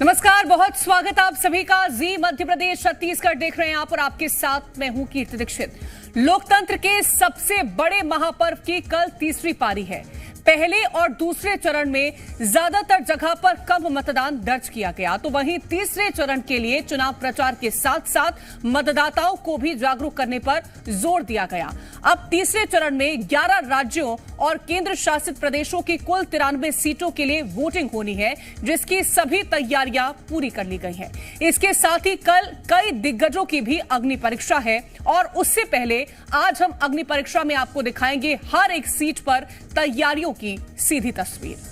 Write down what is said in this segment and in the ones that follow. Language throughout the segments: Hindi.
नमस्कार, बहुत स्वागत आप सभी का। जी मध्य प्रदेश छत्तीसगढ़ देख रहे हैं आप और आपके साथ मैं हूं कीर्ति दीक्षित। लोकतंत्र के सबसे बड़े महापर्व की कल तीसरी पारी है। पहले और दूसरे चरण में ज्यादातर जगह पर कम मतदान दर्ज किया गया, तो वहीं तीसरे चरण के लिए चुनाव प्रचार के साथ साथ मतदाताओं को भी जागरूक करने पर जोर दिया गया। अब तीसरे चरण में 11 राज्यों और केंद्र शासित प्रदेशों की कुल 93 सीटों के लिए वोटिंग होनी है, जिसकी सभी तैयारियां पूरी कर ली गई हैं। इसके साथ ही कल कई दिग्गजों की भी अग्नि परीक्षा है और उससे पहले आज हम अग्नि परीक्षा में आपको दिखाएंगे हर एक सीट पर तैयारियों की सीधी तस्वीर।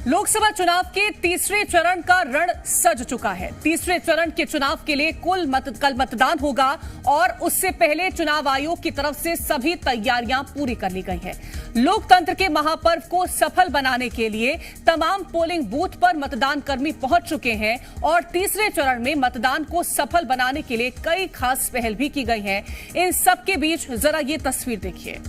लोकसभा चुनाव के तीसरे चरण का रण सज चुका है। तीसरे चरण के चुनाव के लिए कल मतदान होगा और उससे पहले चुनाव आयोग की तरफ से सभी तैयारियां पूरी कर ली गई हैं। लोकतंत्र के महापर्व को सफल बनाने के लिए तमाम पोलिंग बूथ पर मतदान कर्मी पहुंच चुके हैं और तीसरे चरण में मतदान को सफल बनाने के लिए कई खास पहल भी की गई हैं। इन सबके बीच जरा ये तस्वीर देखिए।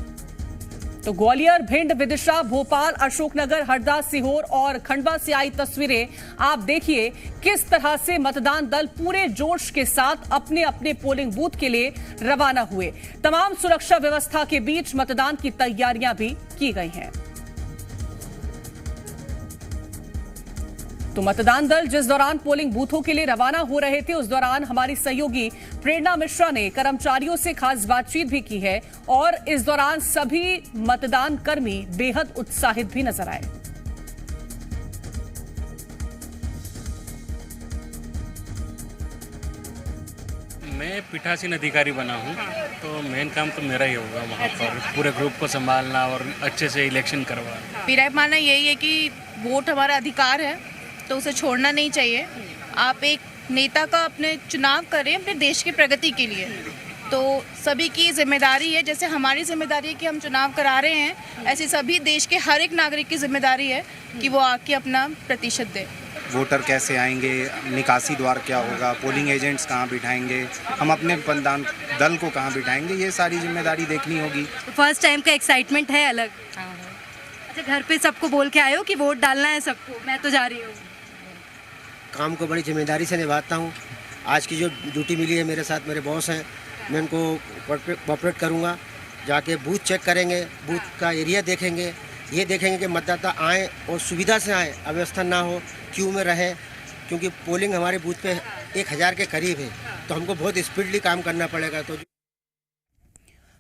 तो ग्वालियर, भिंड, विदिशा, भोपाल, अशोकनगर, हरदा, सीहोर और खंडवा से आई तस्वीरें आप देखिए। किस तरह से मतदान दल पूरे जोश के साथ अपने अपने पोलिंग बूथ के लिए रवाना हुए। तमाम सुरक्षा व्यवस्था के बीच मतदान की तैयारियां भी की गई हैं। तो मतदान दल जिस दौरान पोलिंग बूथों के लिए रवाना हो रहे थे, उस दौरान हमारी सहयोगी प्रेरणा मिश्रा ने कर्मचारियों से खास बातचीत भी की है और इस दौरान सभी मतदान कर्मी बेहद उत्साहित भी नजर आए। मैं पीठासीन अधिकारी बना हूं, तो मेन काम तो मेरा ही होगा वहाँ पर पूरे ग्रुप को संभालना और अच्छे से इलेक्शन करवाना। मेरा मानना यही है कि वोट हमारा अधिकार है, तो उसे छोड़ना नहीं चाहिए। आप एक नेता का अपने चुनाव करें अपने देश की प्रगति के लिए, तो सभी की जिम्मेदारी है। जैसे हमारी जिम्मेदारी है कि हम चुनाव करा रहे हैं, ऐसे सभी देश के हर एक नागरिक की जिम्मेदारी है कि वो आके अपना प्रतिशत दे। वोटर कैसे आएंगे, निकासी द्वार क्या होगा, पोलिंग एजेंट्स कहाँ बिठाएंगे, हम अपने मतदान दल को कहाँ बिठाएंगे, ये सारी जिम्मेदारी देखनी होगी। फर्स्ट टाइम का एक्साइटमेंट है अलग। अच्छा, घर पे सबको बोल के आए हो कि वोट डालना है सबको? मैं तो जा रही हूँ। काम को बड़ी जिम्मेदारी से निभाता हूँ। आज की जो ड्यूटी मिली है, मेरे साथ मेरे बॉस हैं, मैं उनको कोऑपरेट करूँगा। जाके बूथ चेक करेंगे, बूथ का एरिया देखेंगे, ये देखेंगे कि मतदाता आएँ और सुविधा से आएँ, अव्यवस्था ना हो, क्यू में रहे, क्योंकि पोलिंग हमारे बूथ पे 1000 के करीब है, तो हमको बहुत स्पीडली काम करना पड़ेगा।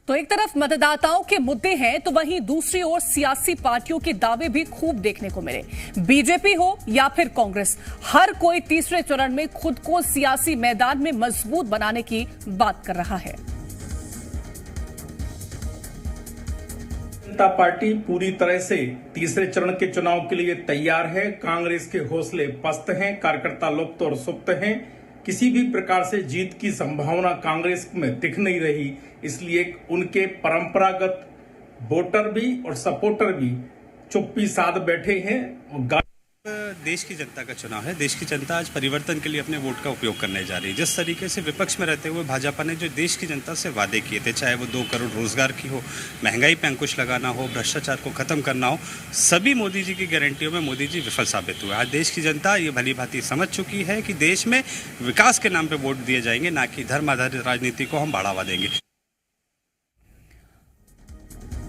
तो एक तरफ मतदाताओं के मुद्दे हैं, तो वहीं दूसरी ओर सियासी पार्टियों के दावे भी खूब देखने को मिले। बीजेपी हो या फिर कांग्रेस, हर कोई तीसरे चरण में खुद को सियासी मैदान में मजबूत बनाने की बात कर रहा है। जनता पार्टी पूरी तरह से तीसरे चरण के चुनाव के लिए तैयार है। कांग्रेस के हौसले पस्त हैं, कार्यकर्ता लुप्त और सुप्त हैं। किसी भी प्रकार से जीत की संभावना कांग्रेस में दिख नहीं रही, इसलिए उनके परंपरागत वोटर भी और सपोर्टर भी चुप्पी साध बैठे हैं। देश की जनता का चुनाव है। देश की जनता आज परिवर्तन के लिए अपने वोट का उपयोग करने जा रही है। जिस तरीके से विपक्ष में रहते हुए भाजपा ने जो देश की जनता से वादे किए थे, चाहे वो 2 करोड़ रोजगार की हो, महंगाई पे अंकुश लगाना हो, भ्रष्टाचार को खत्म करना हो, सभी मोदी जी की गारंटियों में मोदी जी विफल साबित हुए। आज देश की जनता ये भली भांति समझ चुकी है कि देश में विकास के नाम पर वोट दिए जाएंगे, ना कि धर्म आधारित राजनीति को हम बढ़ावा देंगे।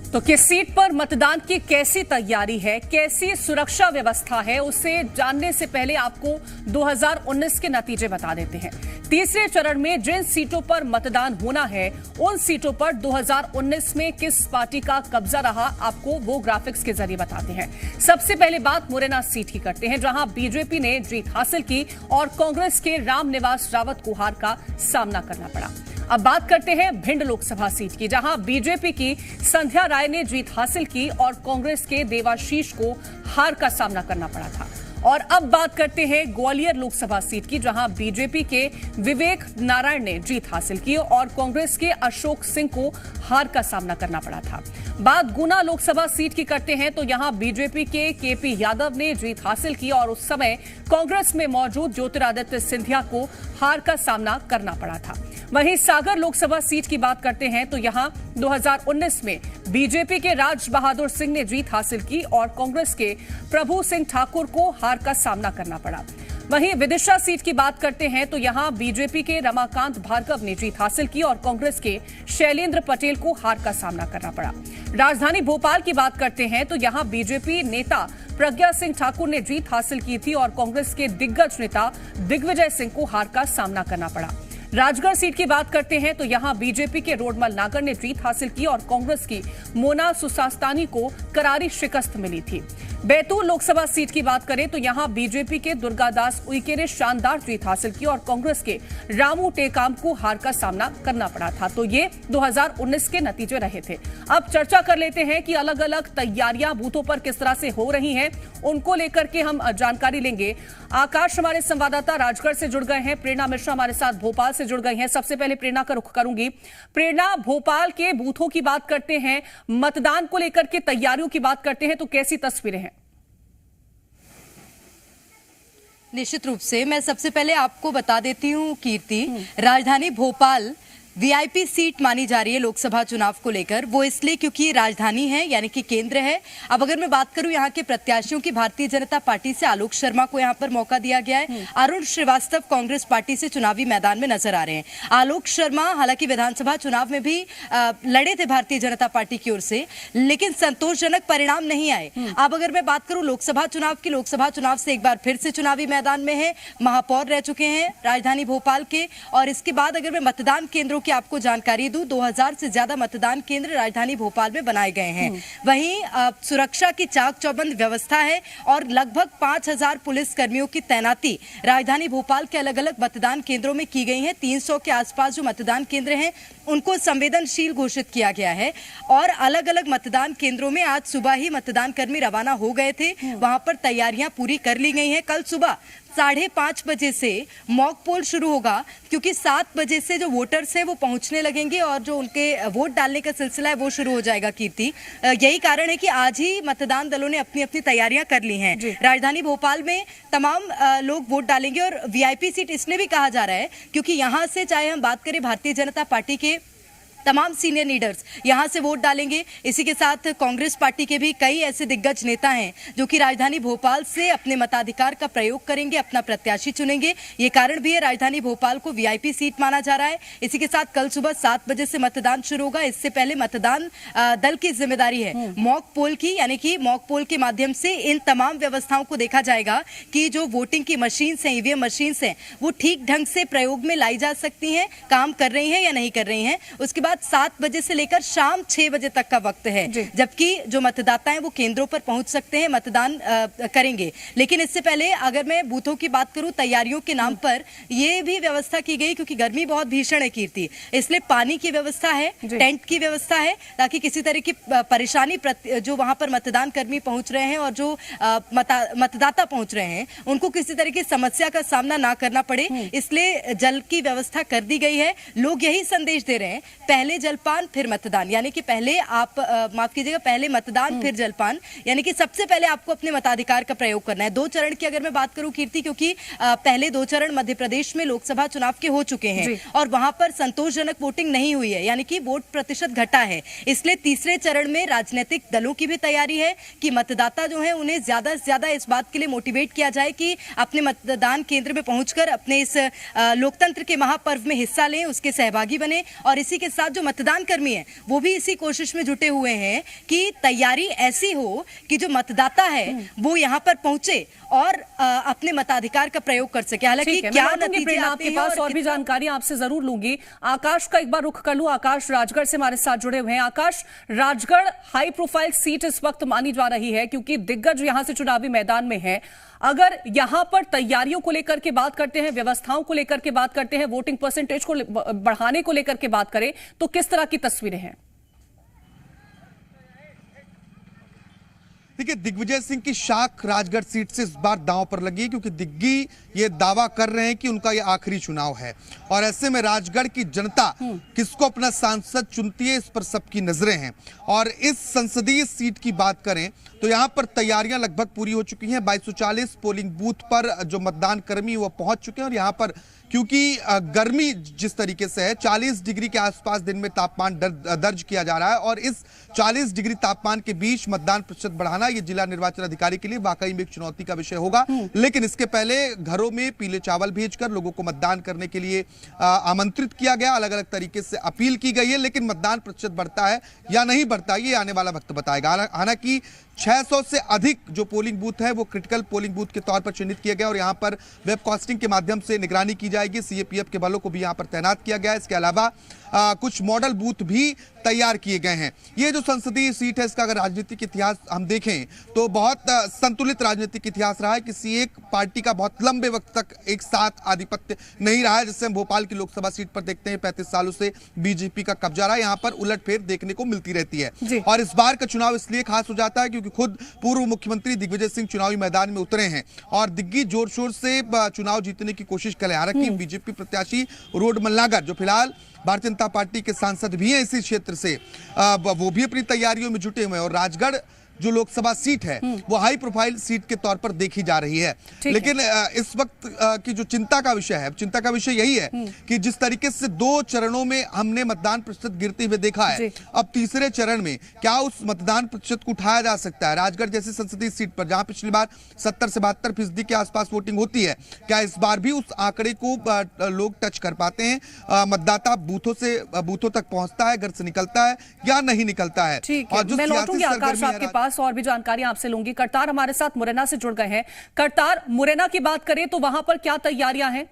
तो किस सीट पर मतदान की कैसी तैयारी है, कैसी सुरक्षा व्यवस्था है, उसे जानने से पहले आपको 2019 के नतीजे बता देते हैं। तीसरे चरण में जिन सीटों पर मतदान होना है, उन सीटों पर 2019 में किस पार्टी का कब्जा रहा, आपको वो ग्राफिक्स के जरिए बताते हैं। सबसे पहले बात मुरैना सीट की करते हैं, जहां बीजेपी ने जीत हासिल की और कांग्रेस के रामनिवास रावत को हार का सामना करना पड़ा। अब बात करते हैं भिंड लोकसभा सीट की, जहां बीजेपी की संध्या राय ने जीत हासिल की और कांग्रेस के देवाशीष को हार का सामना करना पड़ा था। और अब बात करते हैं ग्वालियर लोकसभा सीट की, जहां बीजेपी के विवेक नारायण ने जीत हासिल की और कांग्रेस के अशोक सिंह को हार का सामना करना पड़ा था। बात गुना लोकसभा सीट की करते हैं तो यहां बीजेपी के केपी यादव ने जीत हासिल की और उस समय कांग्रेस में मौजूद ज्योतिरादित्य सिंधिया को हार का सामना करना पड़ा था। वहीं सागर लोकसभा सीट की बात करते हैं तो यहां 2019 में बीजेपी के राज बहादुर सिंह ने जीत हासिल की और कांग्रेस के प्रभु सिंह ठाकुर को हार का सामना करना पड़ा। वहीं विदिशा सीट की बात करते हैं तो यहां बीजेपी के रमाकांत भार्गव ने जीत हासिल की और कांग्रेस के शैलेंद्र पटेल को हार का सामना करना पड़ा। राजधानी भोपाल की बात करते हैं तो यहां बीजेपी नेता प्रज्ञा सिंह ठाकुर ने जीत हासिल की थी और कांग्रेस के दिग्गज नेता दिग्विजय सिंह को हार का सामना करना पड़ा। राजगढ़ सीट की बात करते हैं तो यहां बीजेपी के रोडमल नागर ने जीत हासिल की और कांग्रेस की मोना सुसास्तानी को करारी शिकस्त मिली थी। बैतूल लोकसभा सीट की बात करें तो यहां बीजेपी के दुर्गादास उइके ने शानदार जीत हासिल की और कांग्रेस के रामू टेकाम को हार का सामना करना पड़ा था। तो ये 2019 के नतीजे रहे थे। अब चर्चा कर लेते हैं कि अलग अलग तैयारियां बूथों पर किस तरह से हो रही हैं, उनको लेकर के हम जानकारी लेंगे। आकाश हमारे संवाददाता राजगढ़ से जुड़ गए हैं, प्रेरणा मिश्रा हमारे साथ भोपाल से जुड़ गई हैं। सबसे पहले प्रेरणा का रुख करूंगी। प्रेरणा, भोपाल के बूथों की बात करते हैं, मतदान को लेकर के तैयारियों की बात करते हैं तो कैसी तस्वीरें हैं? निश्चित रूप से मैं सबसे पहले आपको बता देती हूँ कीर्ति, राजधानी भोपाल वीआईपी सीट मानी जा रही है लोकसभा चुनाव को लेकर। वो इसलिए क्योंकि राजधानी है, यानी कि केंद्र है। अब अगर मैं बात करूं यहाँ के प्रत्याशियों की, भारतीय जनता पार्टी से आलोक शर्मा को यहाँ पर मौका दिया गया है। अरुण श्रीवास्तव कांग्रेस पार्टी से चुनावी मैदान में नजर आ रहे हैं। आलोक शर्मा हालांकि विधानसभा चुनाव में भी लड़े थे भारतीय जनता पार्टी की ओर से, लेकिन संतोषजनक परिणाम नहीं आए। अब अगर मैं बात करूं लोकसभा चुनाव की, लोकसभा चुनाव से एक बार फिर से चुनावी मैदान में है, महापौर रह चुके हैं राजधानी भोपाल के। और इसके बाद अगर मैं मतदान केंद्रों आपको जानकारी दूं, 2000 से ज्यादा मतदान केंद्र राजधानी भोपाल में बनाए गए हैं। वहीं सुरक्षा की चाक चौबंद व्यवस्था है और लगभग 5000 पुलिस कर्मियों की तैनाती राजधानी भोपाल के अलग अलग मतदान केंद्रों में की गई है। 300 के आसपास जो मतदान केंद्र हैं उनको संवेदनशील घोषित किया गया है और अलग अलग मतदान केंद्रों में आज सुबह ही मतदान कर्मी रवाना हो गए थे। वहां पर तैयारियां पूरी कर ली गई हैं। कल सुबह 5:30 बजे से मॉक पोल शुरू होगा, क्योंकि 7 बजे से जो वोटर्स हैं वो पहुंचने लगेंगे और जो उनके वोट डालने का सिलसिला है वो शुरू हो जाएगा। कीर्ति, यही कारण है कि आज ही मतदान दलों ने अपनी अपनी तैयारियां कर ली हैं। राजधानी भोपाल में तमाम लोग वोट डालेंगे और वीआईपी सीट इसलिए भी कहा जा रहा है क्योंकि यहां से, चाहे हम बात करें भारतीय जनता पार्टी के तमाम सीनियर लीडर्स यहां से वोट डालेंगे। इसी के साथ कांग्रेस पार्टी के भी कई ऐसे दिग्गज नेता हैं जो कि राजधानी भोपाल से अपने मताधिकार का प्रयोग करेंगे, अपना प्रत्याशी चुनेंगे। ये कारण भी है राजधानी भोपाल को वीआईपी सीट माना जा रहा है। इसी के साथ कल सुबह 7 बजे से मतदान शुरू होगा। इससे पहले मतदान दल की जिम्मेदारी है मॉक पोल की, यानी कि मॉक पोल के माध्यम से इन तमाम व्यवस्थाओं को देखा जाएगा कि जो वोटिंग की मशीन्स हैं, ईवीएम मशीन्स हैं, वो ठीक ढंग से प्रयोग में लाई जा सकती हैं, काम कर रही हैं या नहीं कर रही हैं। उसके बाद 7 बजे से लेकर शाम 6 बजे तक का वक्त है, जबकि जो मतदाता हैं वो केंद्रों पर पहुंच सकते हैं, मतदान करेंगे। लेकिन इससे पहले अगर मैं बूथों की बात करूं, तैयारियों के नाम पर ये भी व्यवस्था की गई, क्योंकि गर्मी बहुत भीषण है कीर्ति, इसलिए पानी की व्यवस्था है, टेंट की व्यवस्था है, ताकि किसी तरह की परेशानी जो वहां पर मतदान कर्मी पहुंच रहे हैं और जो मतदाता पहुंच रहे हैं उनको किसी तरह की समस्या का सामना ना करना पड़े, इसलिए जल की व्यवस्था कर दी गई है। लोग यही संदेश दे रहे हैं, पहले जलपान फिर मतदान, यानी कि पहले आप माफ कीजिएगा, पहले मतदान फिर जलपान, यानी कि सबसे पहले आपको अपने मताधिकार का प्रयोग करना है। 2 चरण की अगर मैं बात करूं कीर्ति, क्योंकि पहले 2 चरण मध्य प्रदेश में लोकसभा चुनाव के हो चुके हैं और वहां पर संतोषजनक वोटिंग नहीं हुई है, यानी कि वोट प्रतिशत घटा है। इसलिए तीसरे चरण में राजनीतिक दलों की भी तैयारी है कि मतदाता जो है उन्हें ज्यादा से ज्यादा इस बात के लिए मोटिवेट किया जाए कि अपने मतदान केंद्र में पहुंचकर अपने इस लोकतंत्र के महापर्व में हिस्सा लें, उसके सहभागी बने। और इसी के साथ जो मतदान कर्मी हैं वो भी इसी कोशिश में जुटे हुए हैं कि तैयारी ऐसी हो कि जो मतदाता है वो यहाँ पर पहुंचे और अपने मताधिकार का प्रयोग कर सके। हालांकि क्या नतीजे आपके पास और भी जानकारी आपसे जरूर लूंगी। आकाश का एक बार रुख कर लूं। आकाश राजगढ़ से हमारे साथ जुड़े हुए हैं। आकाश, राजगढ़ हाई प्रोफाइल सीट इस वक्त मानी जा रही है क्योंकि दिग्गज यहां से चुनावी मैदान में है। अगर यहां पर तैयारियों को लेकर के बात करते हैं, व्यवस्थाओं को लेकर के बात करते हैं, वोटिंग परसेंटेज को बढ़ाने को लेकर के बात करें तो किस तरह की तस्वीरें हैं? देखिए, दिग्विजय सिंह की शाख राजगढ़ सीट से इस बार दांव पर लगी है, क्योंकि दिग्गी ये दावा कर रहे हैं कि उनका ये आखिरी चुनाव है और ऐसे में राजगढ़ की जनता किसको अपना सांसद चुनती है, इस पर सबकी नजरें हैं। और इस संसदीय सीट की बात करें तो यहाँ पर तैयारियां लगभग पूरी हो चुकी हैं। 2240 पोलिंग बूथ पर जो मतदान कर्मी वो पहुंच चुके हैं और यहाँ पर क्योंकि गर्मी जिस तरीके से है, 40 डिग्री के आसपास दिन में तापमान दर्ज किया जा रहा है और इस 40 डिग्री तापमान के बीच मतदान प्रतिशत बढ़ाना ये जिला निर्वाचन अधिकारी के लिए वाकई में एक चुनौती का विषय होगा। लेकिन इसके पहले घरों में पीले चावल भेजकर लोगों को मतदान करने के लिए आमंत्रित किया गया, अलग अलग तरीके से अपील की गई है। लेकिन मतदान प्रतिशत बढ़ता है या नहीं बढ़ता, ये आने वाला वक्त बताएगा। हालांकि 600 से अधिक जो पोलिंग बूथ है वो क्रिटिकल पोलिंग बूथ के तौर पर चिन्हित किए गए और यहाँ पर वेबकास्टिंग के माध्यम से निगरानी की जाएगी। सीएपीएफ के बलों को भी यहाँ पर तैनात किया गया है। इसके अलावा कुछ मॉडल बूथ भी तैयार किए गए हैं। ये जो संसदीय सीट है, इसका अगर राजनीतिक इतिहास हम देखें तो बहुत संतुलित राजनीतिक इतिहास रहा है। किसी एक पार्टी का बहुत लंबे वक्त तक एक साथ आधिपत्य नहीं रहा है। जैसे हम भोपाल की लोकसभा सीट पर देखते हैं, 35 सालों से बीजेपी का कब्जा रहा है। यहाँ पर उलटफेर देखने को मिलती रहती है और इस बार का चुनाव इसलिए खास हो जाता है क्योंकि खुद पूर्व मुख्यमंत्री दिग्विजय सिंह चुनावी मैदान में उतरे हैं और दिग्गी जोर शोर से चुनाव जीतने की कोशिश कर रहे हैं। हालांकि बीजेपी प्रत्याशी रोड मल्लागर, जो फिलहाल भारतीय जनता पार्टी के सांसद भी हैं इसी क्षेत्र से, वो भी अपनी तैयारियों में जुटे हुए हैं और राजगढ़ जो लोकसभा सीट है वो हाई प्रोफाइल सीट के तौर पर देखी जा रही है। लेकिन इस वक्त की जो चिंता का विषय है, चिंता का विषय यही है कि जिस तरीके से 2 चरणों में हमने मतदान प्रतिशत गिरते हुए देखा है, अब तीसरे चरण में क्या उस मतदान प्रतिशत को उठाया जा सकता है? राजगढ़ जैसी संसदीय सीट पर जहां पिछली बार 70 से 72% के आसपास वोटिंग होती है, क्या इस बार भी उस आंकड़े को लोग टच कर पाते हैं? मतदाता बूथों तक पहुंचता है, घर से निकलता है या नहीं निकलता है? और जो सियासी सरगर्मी है, और भी जानकारी आपसे लूंगी। करतार हमारे साथ मुरैना से जुड़ गए हैं। करतार, मुरैना की बात करें तो वहां पर क्या तैयारियां हैं?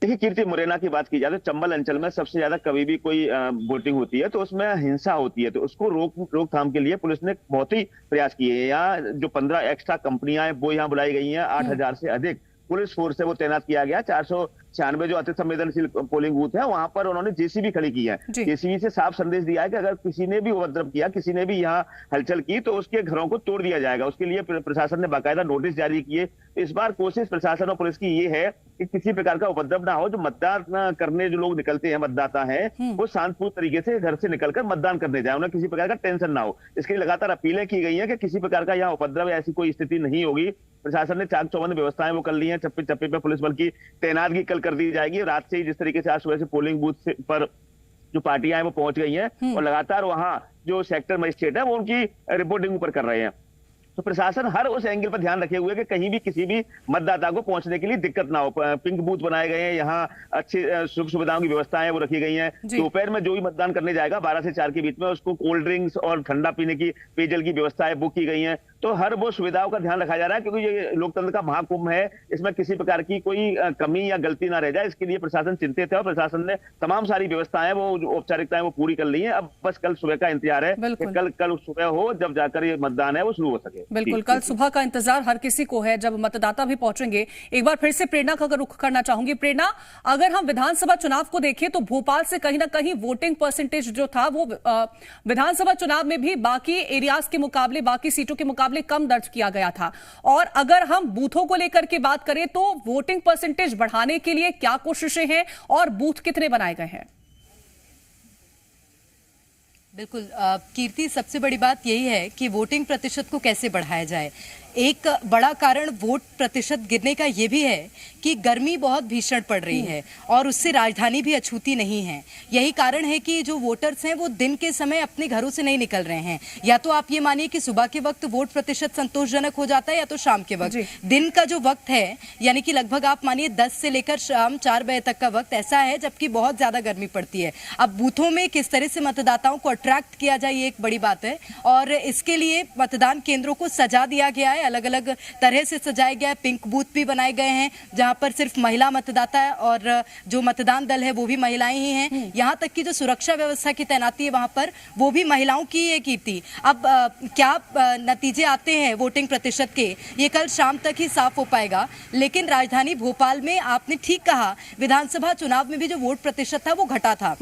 देखिए कीर्ति, मुरैना की बात की जाए तो चंबल अंचल में सबसे ज्यादा कभी भी कोई वोटिंग होती है तो उसमें हिंसा होती है, तो उसको रोकथाम के लिए पुलिस ने बहुत ही प्रयास किए हैं। यहाँ जो 15 एक्स्ट्रा कंपनियां हैं वो यहाँ बुलाई गई हैं, 8000 से अधिक पुलिस फोर्स है वो तैनात किया गया। 496 जो अति संवेदनशील पोलिंग बूथ है वहां पर उन्होंने जेसीबी खड़ी की है। जेसीबी से साफ संदेश दिया है कि अगर किसी ने भी उपद्रव किया, किसी ने भी यहाँ हलचल की तो उसके घरों को तोड़ दिया जाएगा। उसके लिए प्रशासन ने बाकायदा नोटिस जारी किए। इस बार कोशिश प्रशासन और पुलिस की ये है कि किसी प्रकार का उपद्रव ना हो। जो मतदान करने जो लोग निकलते हैं, मतदाता हैं, वो शांतिपूर्ण तरीके से घर से निकलकर मतदान करने जाए, उन्हें किसी प्रकार का टेंशन ना हो। इसके लिए लगातार अपीलें की गई हैं कि किसी प्रकार का यहाँ उपद्रव या ऐसी कोई स्थिति नहीं होगी। प्रशासन ने चाक चौबंद व्यवस्थाएं वो कर ली हैं। चप्पे चप्पे पे पुलिस बल की तैनातगी कल कर दी जाएगी। रात से ही जिस तरीके से आज सुबह से पोलिंग बूथ पर जो पार्टियां हैं वो पहुंच गई हैं और लगातार वहां जो सेक्टर मजिस्ट्रेट है वो उनकी रिपोर्टिंग ऊपर कर रहे हैं। तो प्रशासन हर उस एंगल पर ध्यान रखे हुए कि कहीं भी किसी भी मतदाता को पहुंचने के लिए दिक्कत ना हो। पिंक बूथ बनाए गए हैं, यहाँ अच्छी सुख सुविधाओं की व्यवस्थाएं वो रखी गई हैं। दोपहर में जो भी मतदान करने जाएगा 12 से 4 के बीच में उसको कोल्ड ड्रिंक्स और ठंडा पीने की पेयजल की व्यवस्थाएं बुक की गई हैं। तो हर वो सुविधाओं का ध्यान रखा जा रहा है क्योंकि ये लोकतंत्र का महाकुंभ है, इसमें किसी प्रकार की कोई कमी या गलती ना रह जाए, इसके लिए प्रशासन चिंतित है और प्रशासन ने तमाम सारी व्यवस्थाएं वो औपचारिकताएं वो पूरी कर ली है। अब बस कल सुबह का इंतजार है कि कल सुबह हो जब जाकर ये मतदान है वो शुरू हो सके। बिल्कुल, कल सुबह का इंतजार हर किसी को है जब मतदाता भी पहुंचेंगे। एक बार फिर से प्रेरणा का रुख करना चाहूंगी। प्रेरणा, अगर हम विधानसभा चुनाव को देखें तो भोपाल से कहीं ना कहीं वोटिंग परसेंटेज जो था वो विधानसभा चुनाव में भी बाकी एरियाज के मुकाबले, बाकी सीटों के मुकाबले कम दर्ज किया गया था। और अगर हम बूथों को लेकर के बात करें तो वोटिंग परसेंटेज बढ़ाने के लिए क्या कोशिशें हैं और बूथ कितने बनाए गए हैं? बिल्कुल कीर्ति, सबसे बड़ी बात यही है कि वोटिंग प्रतिशत को कैसे बढ़ाया जाए। एक बड़ा कारण वोट प्रतिशत गिरने का यह भी है कि गर्मी बहुत भीषण पड़ रही है और उससे राजधानी भी अछूती नहीं है। यही कारण है कि जो वोटर्स हैं वो दिन के समय अपने घरों से नहीं निकल रहे हैं। या तो आप ये मानिए कि सुबह के वक्त वोट प्रतिशत संतोषजनक हो जाता है या तो शाम के वक्त। दिन का जो वक्त है यानी कि लगभग आप मानिए 10 से लेकर शाम 4 बजे तक का वक्त ऐसा है जबकि बहुत ज्यादा गर्मी पड़ती है। अब बूथों में किस तरह से मतदाताओं को अट्रैक्ट किया जाए ये एक बड़ी बात है और इसके लिए मतदान केंद्रों को सजा दिया गया है, अलग अलग तरह से सजाया गया है। पिंक बूथ भी बनाए गए हैं जहां पर सिर्फ महिला मतदाता है और जो मतदान दल है वो भी महिलाएं ही हैं। यहां तक कि जो सुरक्षा व्यवस्था की तैनाती है वहां पर वो भी महिलाओं की है कीर्ति। अब क्या नतीजे आते हैं वोटिंग प्रतिशत के, ये कल शाम तक ही साफ हो पाएगा। लेकिन राजधानी भोपाल में आपने ठीक कहा, विधानसभा चुनाव में भी जो वोट प्रतिशत था वो घटा था।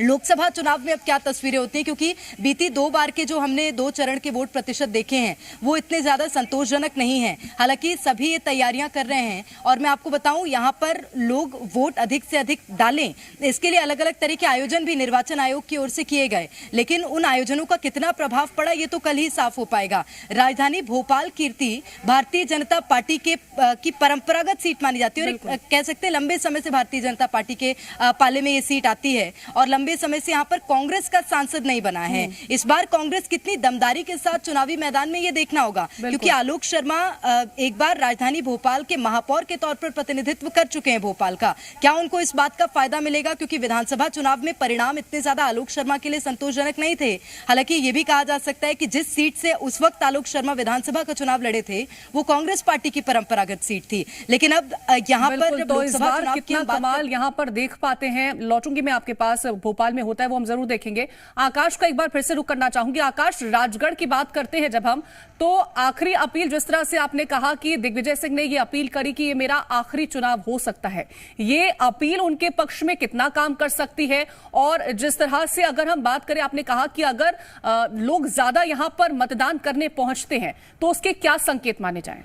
लोकसभा चुनाव में अब क्या तस्वीरें होती हैं, क्योंकि बीती 2 बार के जो हमने 2 चरण के वोट प्रतिशत देखे हैं वो इतने ज्यादा संतोषजनक नहीं हैं। हालांकि सभी ये तैयारियां कर रहे हैं और मैं आपको बताऊं यहाँ पर लोग वोट अधिक से अधिक डालें, इसके लिए अलग अलग तरह के आयोजन भी निर्वाचन आयोग की ओर से किए गए, लेकिन उन आयोजनों का कितना प्रभाव पड़ा ये तो कल ही साफ हो पाएगा। राजधानी भोपाल कीर्ति भारतीय जनता पार्टी की परंपरागत सीट मानी जाती है और कह सकते हैं लंबे समय से भारतीय जनता पार्टी के पाले में ये सीट आती है और लंबे समय से यहाँ पर कांग्रेस का सांसद नहीं बना है। इस बार कांग्रेस कितनी दमदारी के साथ चुनावी मैदान में ये देखना होगा, क्योंकि आलोक शर्मा एक बार राजधानी भोपाल के महापौर के तौर पर प्रतिनिधित्व कर चुके हैं भोपाल का। क्या उनको इस बात का फायदा मिलेगा, क्योंकि विधानसभा चुनाव में परिणाम इतने ज्यादा आलोक शर्मा के लिए संतोषजनक नहीं थे। हालांकि ये भी कहा जा सकता है कि जिस सीट से उस वक्त आलोक शर्मा विधानसभा का चुनाव लड़े थे वो कांग्रेस पार्टी की परंपरागत सीट थी, लेकिन अब यहाँ पर तो इस बार कितना कमाल यहाँ पर देख पाते हैं। लौटूंगी मैं आपके पास, भोपाल में होता है वो हम जरूर देखेंगे। आकाश का एक बार फिर से रुक करना चाहूंगी। आकाश, राजगढ़ की बात करते हैं जब हम, तो आखिरी अपील जिस तरह से आपने कहा कि दिग्विजय सिंह ने ये अपील करी कि ये मेरा आखिरी चुनाव हो सकता है, ये अपील उनके पक्ष में कितना काम कर सकती है? और जिस तरह से अगर हम बात करें, आपने कहा कि अगर लोग ज्यादा यहां पर मतदान करने पहुंचते हैं तो उसके क्या संकेत माने जाएं?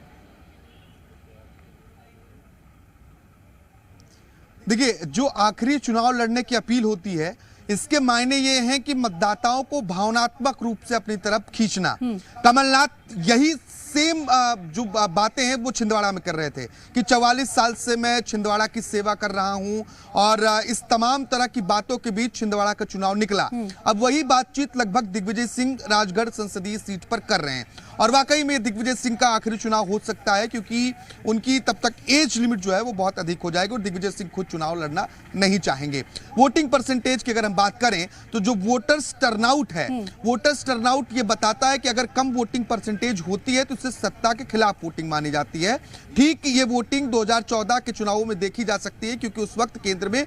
देखिए, जो आखिरी चुनाव लड़ने की अपील होती है इसके मायने ये हैं कि मतदाताओं को भावनात्मक रूप से अपनी तरफ खींचना। कमलनाथ यही सेम जो बातें हैं वो छिंदवाड़ा में कर रहे थे कि 44 साल से मैं छिंदवाड़ा की सेवा कर रहा हूं और इस तमाम तरह की बातों के बीच छिंदवाड़ा का चुनाव निकला। अब वही बातचीत लगभग दिग्विजय सिंह राजगढ़ संसदीय सीट पर कर रहे हैं और वाकई में दिग्विजय सिंह का आखिरी चुनाव हो सकता है, क्योंकि उनकी तब तक एज लिमिट जो है वो बहुत अधिक हो जाएगी और दिग्विजय सिंह खुद चुनाव लड़ना नहीं चाहेंगे। वोटिंग परसेंटेज की अगर हम बात करें तो जो वोटर्स टर्नआउट है, वोटर्स टर्नआउट ये बताता है कि अगर कम वोटिंग परसेंटेज होती है तो इससे सत्ता के खिलाफ वोटिंग मानी जाती है। ठीक ये वोटिंग 2014 के चुनावों में देखी जा सकती है, क्योंकि उस वक्त केंद्र में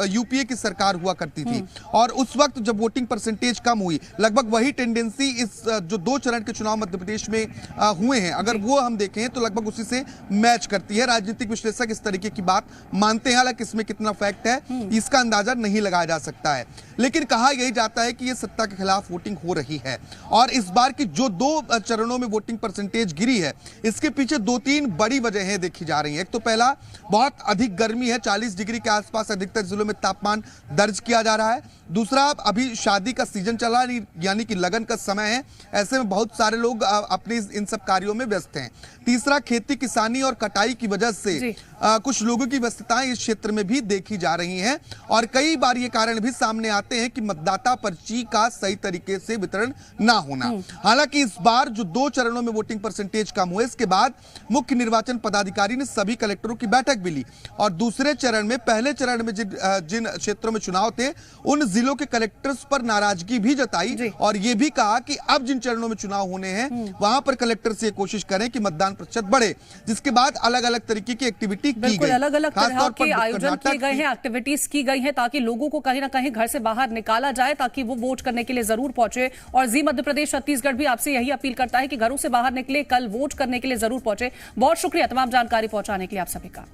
यूपीए की सरकार हुआ करती थी और उस वक्त जब वोटिंग परसेंटेज कम हुई, लगभग वही टेंडेंसी इस जो 2 चरण के चुनाव मध्य प्रदेश में हुए हैं, अगर वो हम देखें तो लगभग उसी से मैच करती है। राजनीतिक विश्लेषक इस तरीके की बात मानते हैं, हालांकि इसमें कितना फैक्ट है इसका अंदाजा नहीं लगाया जा सकता है, लेकिन कहा यही जाता है कि ये सत्ता के खिलाफ वोटिंग हो रही है। और इस बार की जो 2 चरणों में वोटिंग परसेंटेज गिरी है इसके पीछे 2-3 बड़ी वजहें देखी जा रही हैं। एक तो पहला, बहुत अधिक गर्मी है, 40 डिग्री के आसपास अधिकतर जिलों में तापमान दर्ज किया जा रहा है। दूसरा, अभी शादी का सीजन चल रहा है, यानी कि लगन का समय है, ऐसे में बहुत सारे लोग अपने इन सब कार्यों में व्यस्त हैं। तीसरा, खेती किसानी और कटाई की वजह से कुछ लोगों की व्यस्तताएं इस क्षेत्र में भी देखी जा रही हैं और कई बार ये कारण भी सामने आते हैं कि मतदाता पर्ची का सही तरीके से वितरण ना होना। हालांकि इस बार जो 2 चरणों में वोटिंग परसेंटेज कम हुए, इसके बाद मुख्य निर्वाचन पदाधिकारी ने सभी कलेक्टरों की बैठक भी ली और दूसरे चरण में, पहले चरण में जिन क्षेत्रों में चुनाव थे उन जिलों के कलेक्टर्स पर नाराजगी भी जताई और ये भी कहा कि अब जिन चरणों में चुनाव होने हैं वहां पर कलेक्टर से कोशिश करें कि मतदान प्रतिशत बढ़े, जिसके बाद अलग अलग तरीके की एक्टिविटी बिल्कुल अलग अलग तरह के आयोजन किए गए हैं, एक्टिविटीज की गई हैं ताकि लोगों को कहीं ना कहीं घर से बाहर निकाला जाए ताकि वो वोट करने के लिए जरूर पहुंचे। और जी मध्य प्रदेश छत्तीसगढ़ भी आपसे यही अपील करता है कि घरों से बाहर निकले, कल वोट करने के लिए जरूर पहुंचे। बहुत शुक्रिया तमाम जानकारी पहुंचाने के लिए आप सभी का।